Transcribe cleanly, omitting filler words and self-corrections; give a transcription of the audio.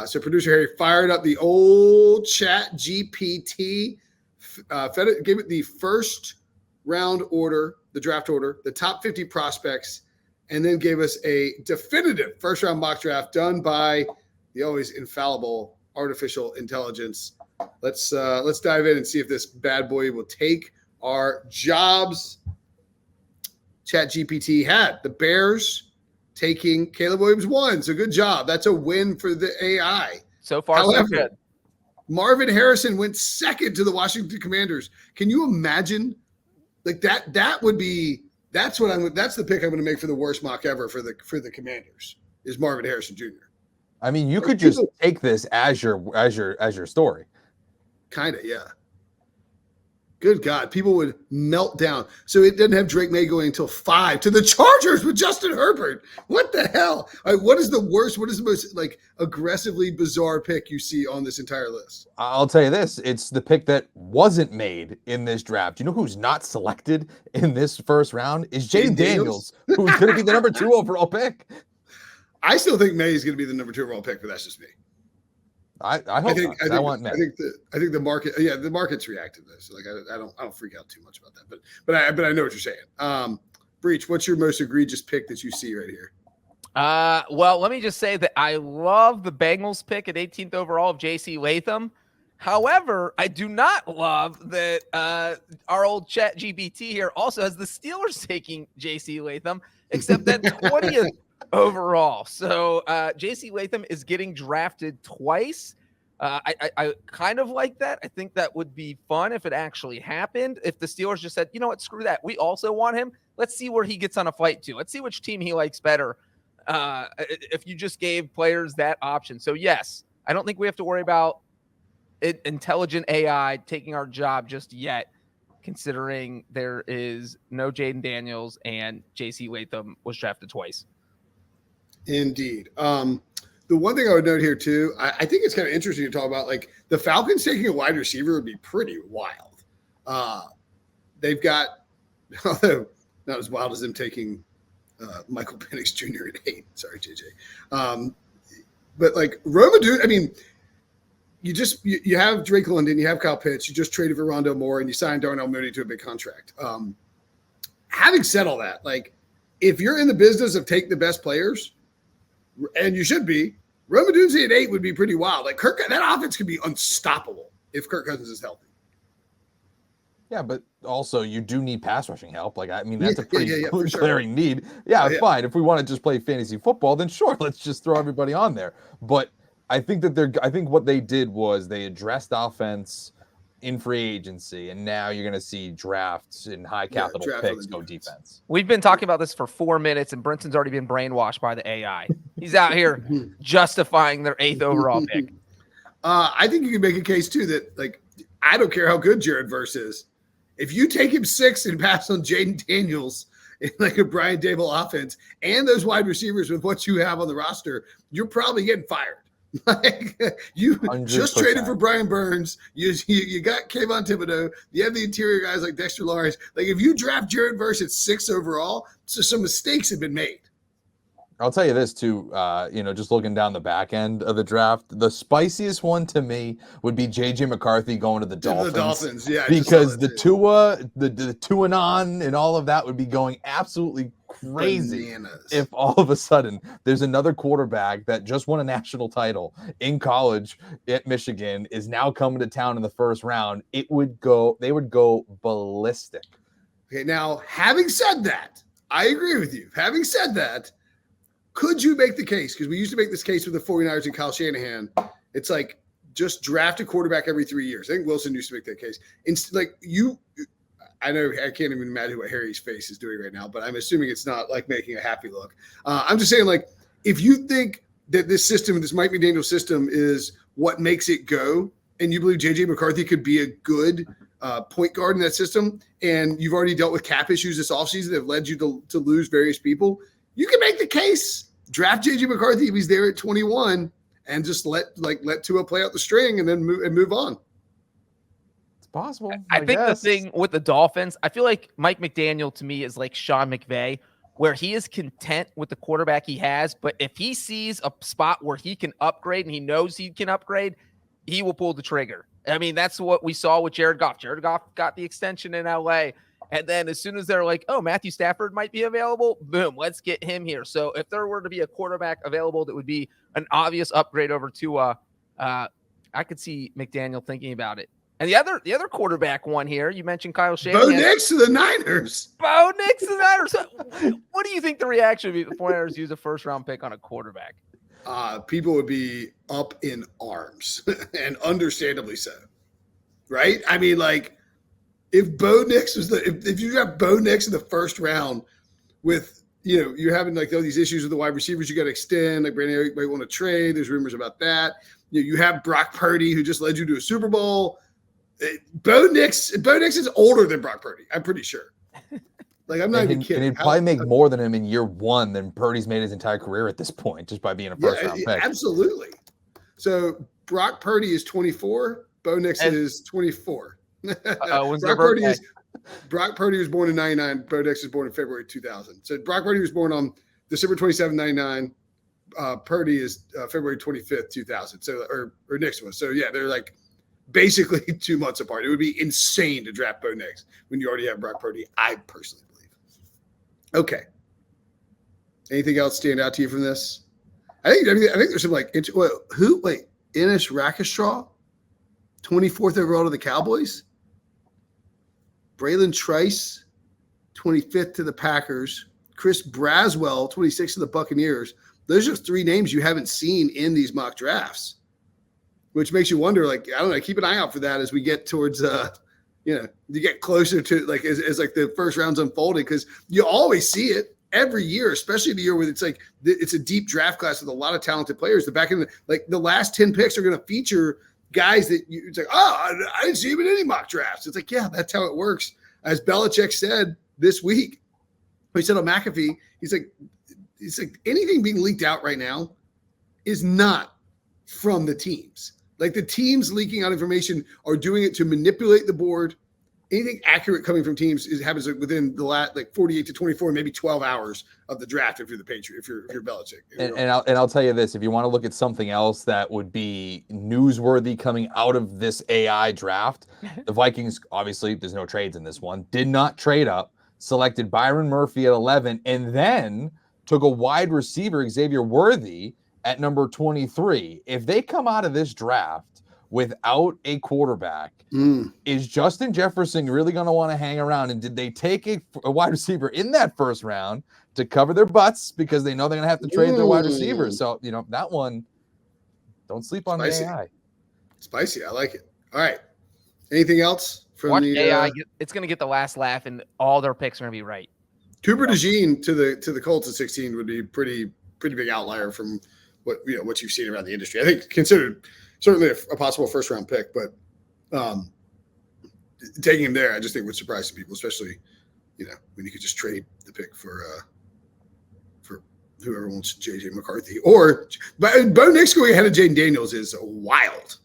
So producer Harry fired up the old Chat GPT, gave it the first round order, the draft order, the top 50 prospects, and then gave us a definitive first round mock draft done by the always infallible artificial intelligence. Let's dive in and see if this bad boy will take our jobs. Chat GPT had the Bears taking Caleb Williams 1. So good job. That's a win for the AI. So far, so good. Marvin Harrison went second to the Washington Commanders. Can you imagine? Like that would be that's the pick I'm going to make for the worst mock ever for the Commanders is Marvin Harrison Jr. I mean, you could just take this as your story. Kind of, yeah. Good God, people would melt down. So it doesn't have Drake May going until 5 to the Chargers with Justin Herbert. What the hell? What is the worst? What is the most aggressively bizarre pick you see on this entire list? I'll tell you this: it's the pick that wasn't made in this draft. You know who's not selected in this first round is Jaden Daniels, who's going to be the number 2 overall pick. I still think May is going to be the number 2 overall pick, but that's just me. I hope not. I want May. I think the market, the market's reacted to this. Like I don't freak out too much about that, but I know what you're saying. Breach, what's your most egregious pick that you see right here? Well, let me just say that I love the Bengals pick at 18th overall of J.C. Latham. However, I do not love that our old Chat GPT here also has the Steelers taking J.C. Latham, except that 20th overall. So J.C. Latham is getting drafted twice. I kind of like that. I think that would be fun if it actually happened. If the Steelers just said, you know what, screw that. We also want him. Let's see where he gets on a flight to. Let's see which team he likes better. If you just gave players that option. So yes, I don't think we have to worry about intelligent AI taking our job just yet, considering there is no Jaden Daniels and J.C. Latham was drafted twice. Indeed. The one thing I would note here too, I think it's kind of interesting to talk about, like the Falcons taking a wide receiver would be pretty wild. They've got, although not as wild as them taking Michael Penix Jr. at 8. Sorry, JJ. But like Roma, dude, I mean, you have Drake London, you have Kyle Pitts, you just traded for Rondale Moore, and you signed Darnell Mooney to a big contract. Having said all that, like if you're in the business of taking the best players, and you should be, Roma Dunze at 8 would be pretty wild. Like that offense could be unstoppable if Kirk Cousins is healthy. Yeah, but also you do need pass rushing help. Like, I mean, that's a pretty glaring need. Fine. If we want to just play fantasy football, then sure, let's just throw everybody on there. But I think what they did was they addressed offense in free agency, and now you're going to see drafts and high capital picks go defense. We've been talking about this for 4 minutes, and Brinson's already been brainwashed by the AI. He's out here justifying their 8th overall pick. I think you can make a case too that, like, I don't care how good Jared Verse is. If you take him 6 and pass on Jaden Daniels in like a Brian Dable offense and those wide receivers with what you have on the roster, you're probably getting fired. Like you 100%. Just traded for Brian Burns. You got Kayvon Thibodeau. You have the interior guys like Dexter Lawrence. Like if you draft Jared Verse at 6 overall, so some mistakes have been made. I'll tell you this too, just looking down the back end of the draft, the spiciest one to me would be J.J. McCarthy going to the Dolphins. The Dolphins, yeah. Because the Tua, the Tuanon and all of that would be going absolutely crazy if all of a sudden there's another quarterback that just won a national title in college at Michigan is now coming to town in the first round. They would go ballistic. Okay, now, having said that, I agree with you. Having said that, could you make the case? Because we used to make this case with the 49ers and Kyle Shanahan. It's like just draft a quarterback every 3 years. I think Wilson used to make that case. I know I can't even imagine what Harry's face is doing right now, but I'm assuming it's not like making a happy look. I'm just saying, like, if you think that this system, this Mike McDaniel system, is what makes it go, and you believe J.J. McCarthy could be a good point guard in that system, and you've already dealt with cap issues this offseason that have led you to lose various people, you can make the case. Draft J.J. McCarthy if he's there at 21 and just let Tua play out the string and then move on. It's possible. I think the thing with the Dolphins, I feel like Mike McDaniel to me is like Sean McVay, where he is content with the quarterback he has, but if he sees a spot where he can upgrade and he knows he can upgrade, he will pull the trigger. I mean, that's what we saw with Jared Goff. Jared Goff got the extension in LA. And then as soon as they're like, oh, Matthew Stafford might be available, boom, let's get him here. So if there were to be a quarterback available that would be an obvious upgrade over Tua, I could see McDaniel thinking about it. And the other quarterback one here, you mentioned Kyle Shanahan. Bo Nix to the Niners. Bo Nix to the Niners. What do you think the reaction would be if the 49ers use a first-round pick on a quarterback? People would be up in arms, and understandably so. Right? I mean, like, if Bo Nix was if you got Bo Nix in the first round with, you're having like these issues with the wide receivers, you got to extend, like Brandon Ayuk might want to trade. There's rumors about that. You have Brock Purdy, who just led you to a Super Bowl. Bo Nix is older than Brock Purdy. I'm pretty sure. Like, I'm not even kidding. And he'd probably make more than him in year one than Purdy's made his entire career at this point, just by being a first-round pick. Absolutely. So Brock Purdy is 24. Bo Nix is 24. Brock Purdy was born in 99. Bo Nix was born in February 2000. So Brock Purdy was born on December 27, 99. Purdy is February 25th, 2000. So, or Nix was. So, yeah, they're like basically 2 months apart. It would be insane to draft Bo Nix when you already have Brock Purdy, I personally believe. Okay. Anything else stand out to you from this? I think there's some like, Inish Rakestraw, 24th overall to the Cowboys. Braylon Trice, 25th to the Packers. Chris Braswell, 26th to the Buccaneers. Those are 3 names you haven't seen in these mock drafts, which makes you wonder, like, I don't know, keep an eye out for that as we get towards, you get closer to, like, as like the first round's unfolding, because you always see it every year, especially the year where it's like, it's a deep draft class with a lot of talented players. The back end, like the last 10 picks are going to feature guys that it's like, oh, I didn't see him in any mock drafts. It's like, yeah, that's how it works. As Belichick said this week, he said on McAfee, he's like anything being leaked out right now is not from the teams. Like, the teams leaking out information are doing it to manipulate the board. Anything accurate coming from teams happens within the last 48 to 24, maybe 12 hours of the draft. If you're the Patriot, if you're Belichick, and I'll tell you this: if you want to look at something else that would be newsworthy coming out of this AI draft, the Vikings, obviously there's no trades in this one, did not trade up, selected Byron Murphy at 11, and then took a wide receiver, Xavier Worthy, at number 23. If they come out of this draft without a quarterback, is Justin Jefferson really going to want to hang around? And did they take a wide receiver in that first round to cover their butts because they know they're going to have to trade their wide receivers? So, that one, don't sleep on Spicy. the AI. Spicy. I like it. All right. Anything else from Watch the AI? It's going to get the last laugh, and all their picks are going to be right. Cooper DeJean to the Colts at 16 would be pretty big outlier from what you've seen around the industry. I think considered certainly a possible first round pick, but taking him there, I just think would surprise some people, especially when you could just trade the pick for whoever wants JJ McCarthy, but Bo Nix going ahead of Jaden Daniels is wild.